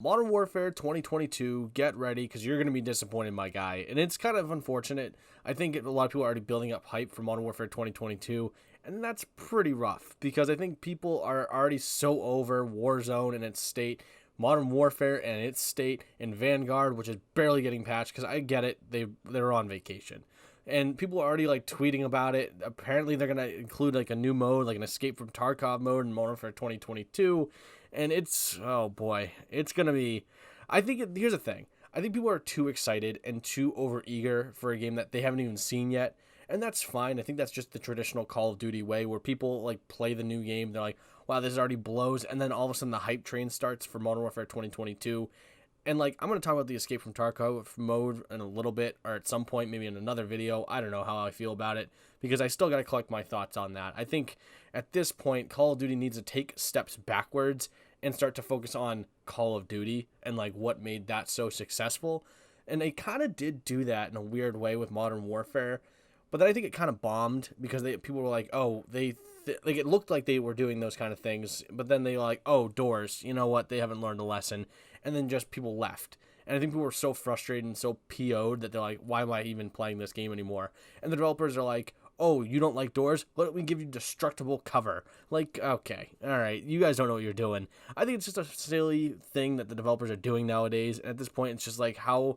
Modern Warfare 2022, get ready because you're going to be disappointed, my guy. And it's kind of unfortunate. I think a lot of people are already building up hype for Modern Warfare 2022, and that's pretty rough because I think people are already so over Warzone and its state, Modern Warfare and its state, and Vanguard, which is barely getting patched because I get it, they're on vacation. And people are already like tweeting about it. Apparently, they're gonna include like a new mode, like an Escape from Tarkov mode in Modern Warfare 2022, and it's, oh boy, it's gonna be. Here's the thing. I think people are too excited and too overeager for a game that they haven't even seen yet, and that's fine. I think that's just the traditional Call of Duty way, where people like play the new game. They're like, wow, this already blows, and then all of a sudden the hype train starts for Modern Warfare 2022. And like, I'm going to talk about the Escape from Tarkov mode in a little bit, or at some point, maybe in another video. I don't know how I feel about it, because I still got to collect my thoughts on that. I think at this point, Call of Duty needs to take steps backwards and start to focus on Call of Duty and like what made that so successful. And they kind of did do that in a weird way with Modern Warfare, but then I think it kind of bombed because people were like, oh, like it looked like they were doing those kind of things, but then they were like, oh, doors, you know what? They haven't learned a lesson, and then just people left. And I think people were so frustrated and so PO'd that they're like, why am I even playing this game anymore? And the developers are like, oh, you don't like doors? Let me give you destructible cover. Like, okay, all right, you guys don't know what you're doing. I think it's just a silly thing that the developers are doing nowadays. And at this point, it's just like, how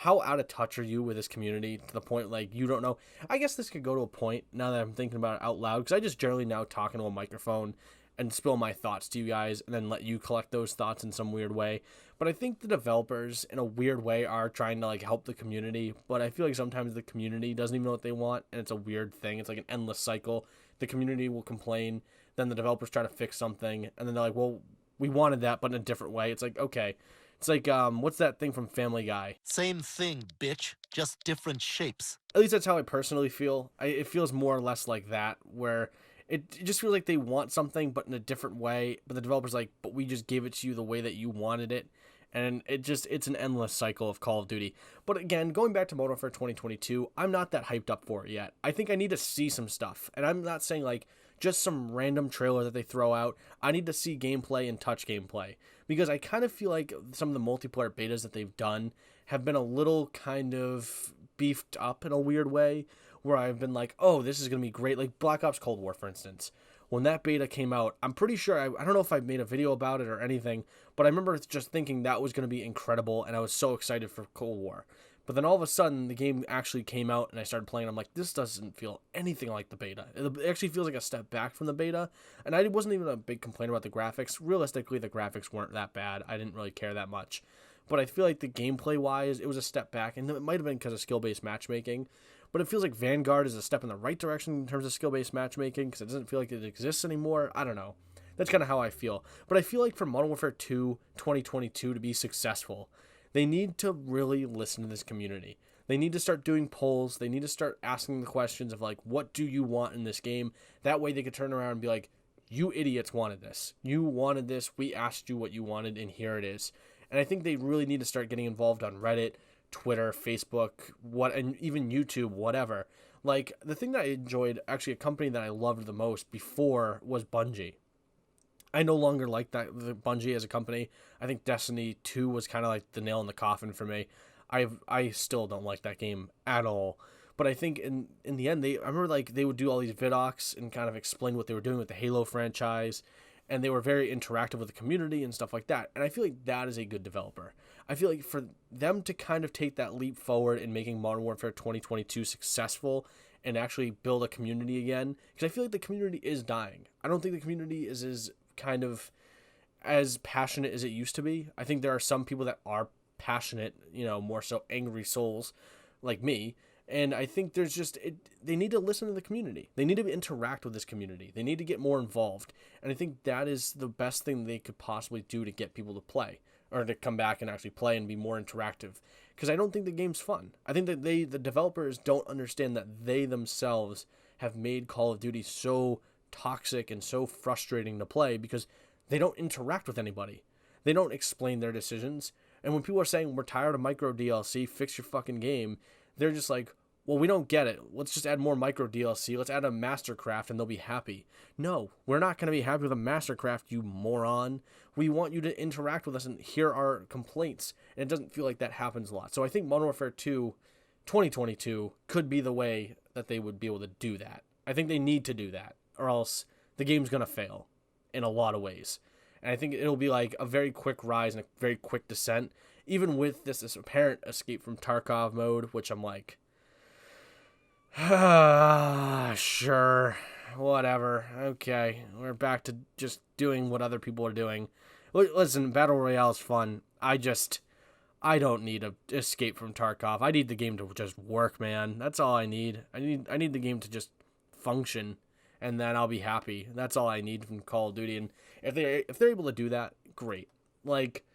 out of touch are you with this community to the point like you don't know? I guess this could go to a point now that I'm thinking about it out loud, because I just generally now talk into a microphone and spill my thoughts to you guys and then let you collect those thoughts in some weird way. But I think the developers in a weird way are trying to like help the community, but I feel like sometimes the community doesn't even know what they want, and it's a weird thing. It's like an endless cycle. The community will complain, then the developers try to fix something, and then they're like, well, we wanted that but in a different way. It's like, okay. It's like, what's that thing from Family Guy? Same thing, bitch. Just different shapes. At least that's how I personally feel. It feels more or less like that, where it just feels like they want something, but in a different way. But the developer's like, but we just gave it to you the way that you wanted it. And it's an endless cycle of Call of Duty. But again, going back to Modern Warfare 2022, I'm not that hyped up for it yet. I think I need to see some stuff. And I'm not saying like just some random trailer that they throw out. I need to see gameplay and touch gameplay, because I kind of feel like some of the multiplayer betas that they've done have been a little kind of beefed up in a weird way, where I've been like, oh, this is going to be great. Like Black Ops Cold War, for instance. When that beta came out, I'm pretty sure, I don't know if I made a video about it or anything, but I remember just thinking that was going to be incredible, and I was so excited for Cold War. But then all of a sudden, the game actually came out, and I started playing, and I'm like, this doesn't feel anything like the beta. It actually feels like a step back from the beta, and I wasn't even a big complainer about the graphics. Realistically, the graphics weren't that bad. I didn't really care that much. But I feel like the gameplay-wise, it was a step back, and it might have been because of skill-based matchmaking, but it feels like Vanguard is a step in the right direction in terms of skill-based matchmaking, because it doesn't feel like it exists anymore. I don't know. That's kind of how I feel. But I feel like for Modern Warfare 2 2022 to be successful, they need to really listen to this community. They need to start doing polls. They need to start asking the questions of like, what do you want in this game? That way they could turn around and be like, you idiots wanted this. You wanted this. We asked you what you wanted, and here it is. And I think they really need to start getting involved on Reddit, Twitter, Facebook, and even YouTube, whatever. Like, the thing that I enjoyed, actually a company that I loved the most before, was Bungie. I no longer like the Bungie as a company. I think Destiny 2 was kind of like the nail in the coffin for me. I still don't like that game at all. But I think in the end, I remember like they would do all these vidocs and kind of explain what they were doing with the Halo franchise, and they were very interactive with the community and stuff like that. And I feel like that is a good developer. I feel like for them to kind of take that leap forward in making Modern Warfare 2022 successful and actually build a community again, because I feel like the community is dying. I don't think the community is as kind of as passionate as it used to be. I think there are some people that are passionate, more so angry souls like me. And I think there's they need to listen to the community. They need to interact with this community. They need to get more involved. And I think that is the best thing they could possibly do to get people to play, or to come back and actually play and be more interactive. Because I don't think the game's fun. I think that the developers don't understand that they themselves have made Call of Duty so toxic and so frustrating to play, because they don't interact with anybody. They don't explain their decisions. And when people are saying, we're tired of micro DLC, fix your fucking game, they're just like, well, we don't get it. Let's just add more micro DLC. Let's add a Mastercraft and they'll be happy. No, we're not going to be happy with a Mastercraft, you moron. We want you to interact with us and hear our complaints. And it doesn't feel like that happens a lot. So I think Modern Warfare 2 2022 could be the way that they would be able to do that. I think they need to do that, or else the game's going to fail in a lot of ways. And I think it'll be like a very quick rise and a very quick descent, even with this apparent escape from Tarkov mode, which I'm like, sure, whatever, okay, we're back to just doing what other people are doing. Listen, Battle Royale is fun. I don't need a escape from Tarkov. I need the game to just work, man. That's all I need. I need the game to just function, and then I'll be happy. That's all I need from Call of Duty. And if they're able to do that, great. Like,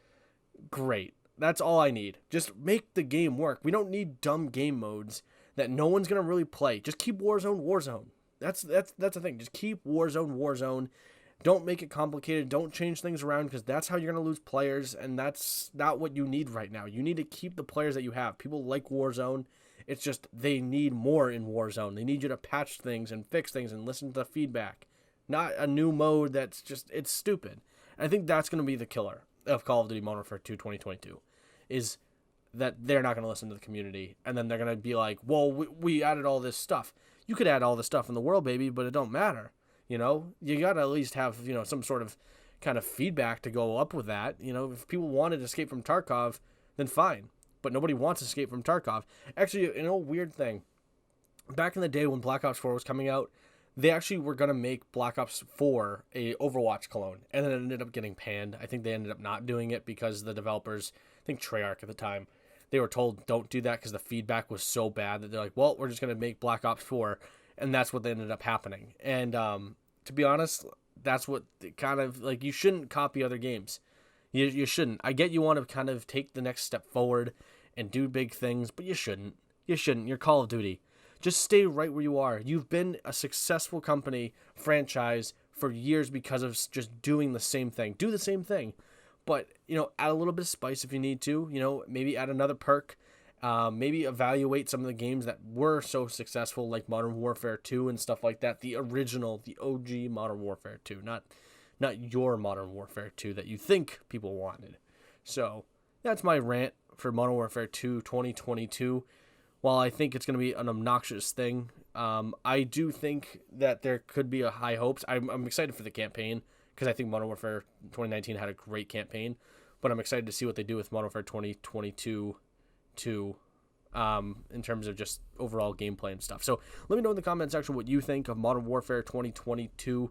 great. That's all I need. Just make the game work. We don't need dumb game modes that no one's gonna really play. Just keep Warzone. That's the thing. Just keep Warzone. Don't make it complicated. Don't change things around, because that's how you're going to lose players, and that's not what you need right now. You need to keep the players that you have. People like Warzone. It's just they need more in Warzone. They need you to patch things and fix things and listen to feedback. Not a new mode that's just, it's stupid. And I think that's going to be the killer of Call of Duty Modern Warfare 2 2022, is that they're not going to listen to the community, and then they're going to be like, well, we added all this stuff. You could add all this stuff in the world, baby, but it don't matter. You know, you got to at least have, some sort of kind of feedback to go up with that. If people wanted Escape from Tarkov, then fine. But nobody wants Escape from Tarkov. Actually, weird thing. Back in the day when Black Ops 4 was coming out, they actually were going to make Black Ops 4 a Overwatch clone. And then it ended up getting panned. I think they ended up not doing it because the developers, I think Treyarch at the time, they were told don't do that because the feedback was so bad that they're like, well, we're just going to make Black Ops 4. And that's what ended up happening. And to be honest, that's what kind of, like, you shouldn't copy other games. You shouldn't. I get you want to kind of take the next step forward and do big things, but you shouldn't. You shouldn't. You're Call of Duty. Just stay right where you are. You've been a successful company, franchise, for years because of just doing the same thing. Do the same thing. But, add a little bit of spice if you need to. Maybe add another perk. Maybe evaluate some of the games that were so successful, like Modern Warfare 2 and stuff like that. The original, the OG Modern Warfare 2, not your Modern Warfare 2 that you think people wanted. So that's my rant for Modern Warfare 2 2022. While I think it's going to be an obnoxious thing, I do think that there could be a high hopes. I'm excited for the campaign because I think Modern Warfare 2019 had a great campaign, but I'm excited to see what they do with Modern Warfare 2022 in terms of just overall gameplay and stuff. So let me know in the comment section what you think of Modern Warfare 2022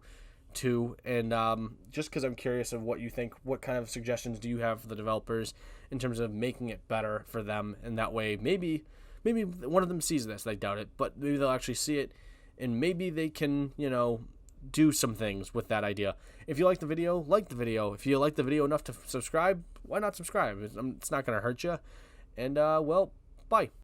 and just because I'm curious of what you think, what kind of suggestions do you have for the developers in terms of making it better for them, and that way maybe one of them sees this. I doubt it, but maybe they'll actually see it, and maybe they can do some things with that idea. If you like the video, like the video. If you like the video enough to subscribe, why not subscribe? It's not going to hurt you. And, well, bye.